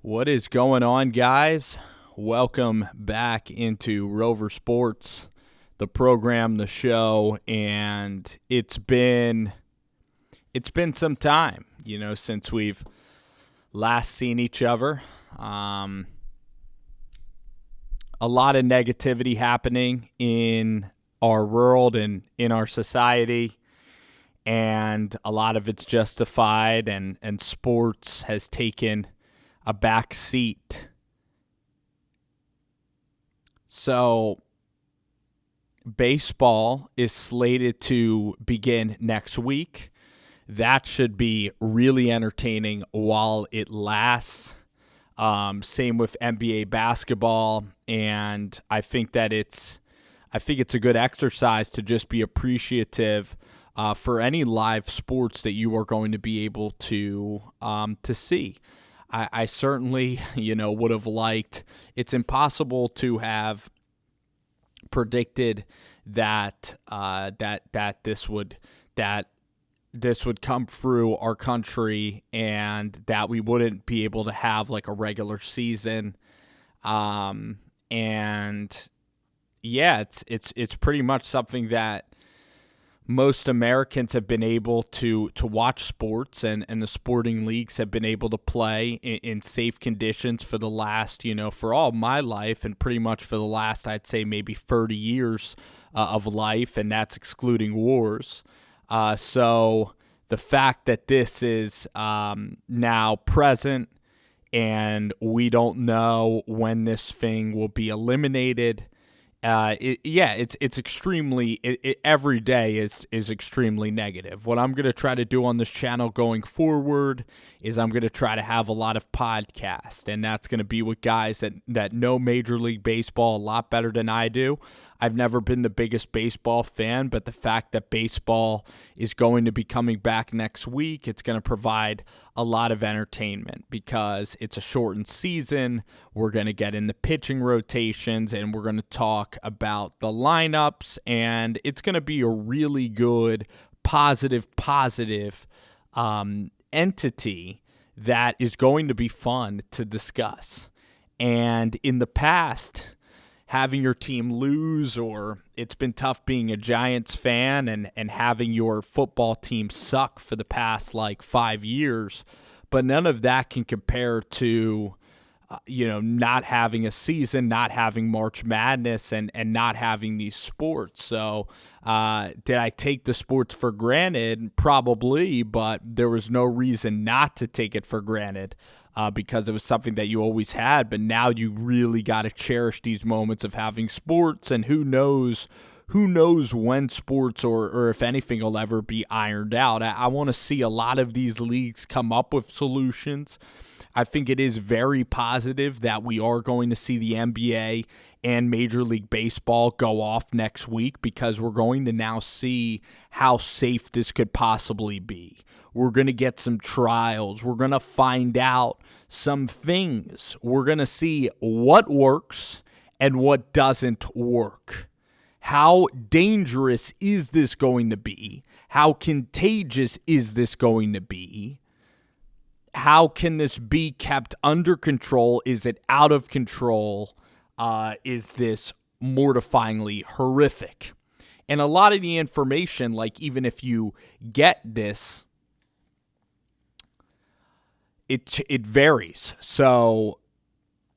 What is going on, guys? Welcome back into Rover Sports, the program, the show, and it's been some time, since we've last seen each other. A lot of negativity happening in our world and in our society, and a lot of it's justified, and sports has taken a back seat. So baseball is slated to begin next week. That should be really entertaining while it lasts. Same with NBA basketball, and I think it's a good exercise to just be appreciative for any live sports that you are going to be able to see. I certainly, would have liked. It's impossible to have predicted that this would come through our country, and that we wouldn't be able to have like a regular season. And yeah, it's pretty much something that most Americans have been able to watch sports, and the sporting leagues have been able to play in safe conditions for the last, for all my life, and pretty much for the last, I'd say maybe 30 years of life, and that's excluding wars. So the fact that this is now present, and we don't know when this thing will be eliminated, it's extremely. Every day is extremely negative. What I'm going to try to do on this channel going forward is I'm going to try to have a lot of podcasts, and that's going to be with guys that know Major League Baseball a lot better than I do. I've never been the biggest baseball fan, but the fact that baseball is going to be coming back next week, it's going to provide a lot of entertainment because it's a shortened season. We're going to get in the pitching rotations, and we're going to talk about the lineups, and it's going to be a really good, positive entity that is going to be fun to discuss. And in the past, having your team lose, or it's been tough being a Giants fan and having your football team suck for the past 5 years, but none of that can compare to not having a season, not having March Madness, and not having these sports. So did I take the sports for granted? Probably, but there was no reason not to take it for granted. Because it was something that you always had, but now you really got to cherish these moments of having sports, and who knows when sports or if anything will ever be ironed out. I want to see a lot of these leagues come up with solutions. I think it is very positive that we are going to see the NBA and Major League Baseball go off next week, because we're going to now see how safe this could possibly be. We're going to get some trials. We're going to find out some things. We're going to see what works and what doesn't work. How dangerous is this going to be? How contagious is this going to be? How can this be kept under control? Is it out of control? Is this mortifyingly horrific? And a lot of the information, even if you get this, it varies. So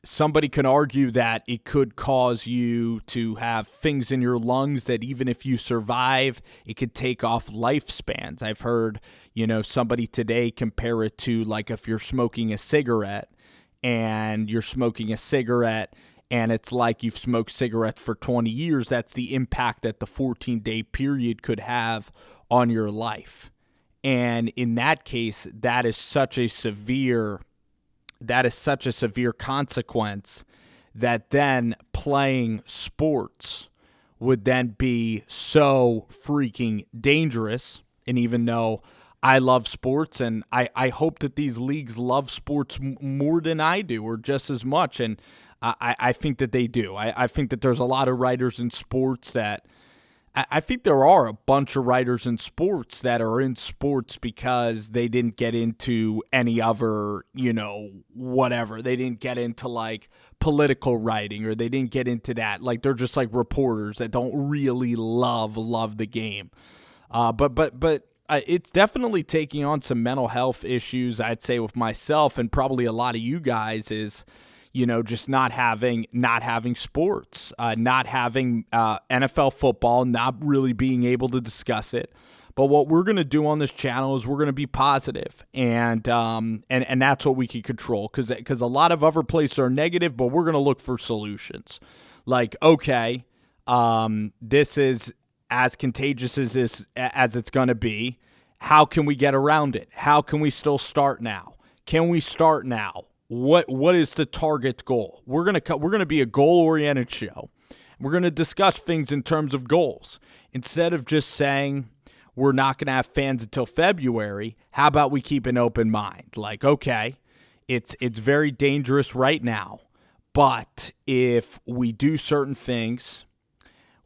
somebody can argue that it could cause you to have things in your lungs that even if you survive, it could take off lifespans. I've heard, somebody today compare it to if you're smoking a cigarette, and it's like you've smoked cigarettes for 20 years. That's the impact that the 14-day period could have on your life. And in that case, that is such a severe consequence that then playing sports would then be so freaking dangerous. And even though I love sports, and I hope that these leagues love sports more than I do, or just as much, and I think that they do. I think that there's a lot of writers in sports that I think there are a bunch of writers in sports that are in sports because they didn't get into any other, whatever. They didn't get into like political writing, or they didn't get into that. Like they're just like reporters that don't really love the game. But it's definitely taking on some mental health issues, I'd say, with myself and probably a lot of you guys is, just not having sports, not having NFL football, not really being able to discuss it. But what we're going to do on this channel is we're going to be positive, and that's what we can control, because a lot of other places are negative, but we're going to look for solutions. Like, okay, this is as contagious as it's going to be. How can we get around it? How can we still start now? Can we start now? What is the target goal? We're gonna be a goal-oriented show. We're gonna discuss things in terms of goals. Instead of just saying we're not gonna have fans until February, how about we keep an open mind? Like, okay, it's very dangerous right now, but if we do certain things,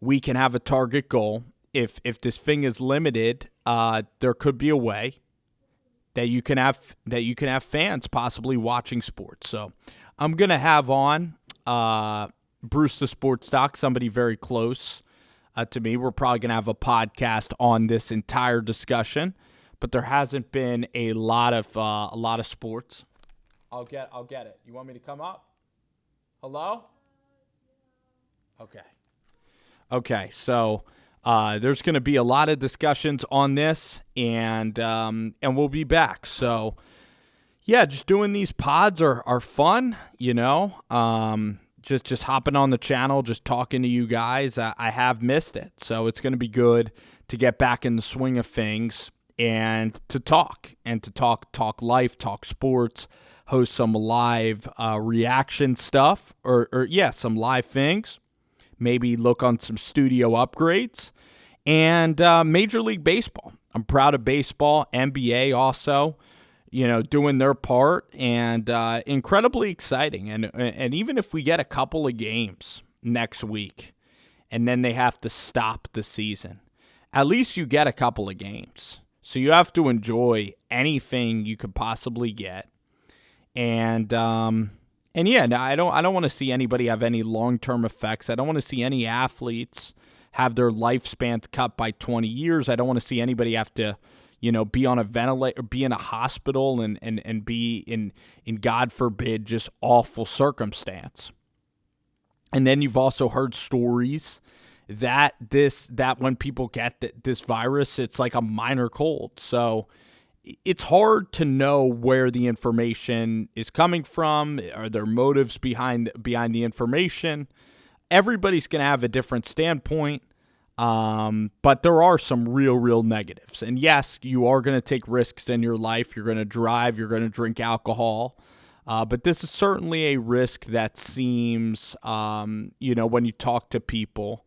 we can have a target goal. If this thing is limited, there could be a way that you can have fans possibly watching sports. So I'm gonna have on Bruce the Sports Doc, somebody very close to me. We're probably gonna have a podcast on this entire discussion, but there hasn't been a lot of sports. I'll get it. You want me to come up? Hello? Okay. So there's going to be a lot of discussions on this, and we'll be back. So, yeah, just doing these pods are fun, just hopping on the channel, just talking to you guys. I have missed it, so it's going to be good to get back in the swing of things and to talk life, talk sports, host some live reaction stuff, or some live things. Maybe look on some studio upgrades, and Major League Baseball. I'm proud of baseball. NBA also, doing their part, and incredibly exciting. And even if we get a couple of games next week, and then they have to stop the season, at least you get a couple of games. So you have to enjoy anything you could possibly get, and yeah, no, I don't want to see anybody have any long-term effects. I don't want to see any athletes have their lifespans cut by 20 years. I don't want to see anybody have to, be on a ventilator, be in a hospital, and be in God forbid, just awful circumstance. And then you've also heard stories that when people get this virus, it's like a minor cold. So it's hard to know where the information is coming from. Are there motives behind the information? Everybody's going to have a different standpoint, but there are some real negatives. And yes, you are going to take risks in your life. You're going to drive. You're going to drink alcohol. But this is certainly a risk that seems, when you talk to people,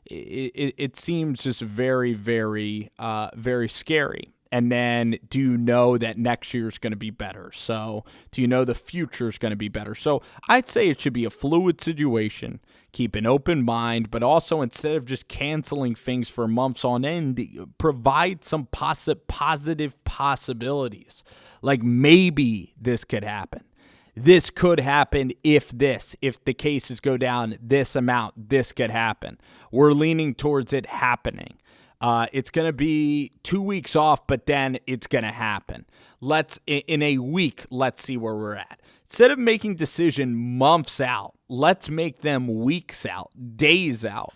it seems just very, very, very scary. And then, do you know that next year is going to be better? So, do you know the future is going to be better? So, I'd say it should be a fluid situation. Keep an open mind, but also, instead of just canceling things for months on end, provide some positive possibilities. Like, maybe this could happen. This could happen if the cases go down this amount, this could happen. We're leaning towards it happening. It's going to be 2 weeks off, but then it's going to happen. In a week, let's see where we're at. Instead of making decision months out, let's make them weeks out, days out,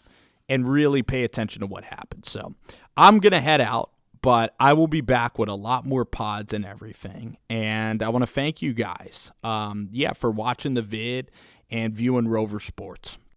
and really pay attention to what happens. So I'm going to head out, but I will be back with a lot more pods and everything. And I want to thank you guys, for watching the vid and viewing Rover Sports.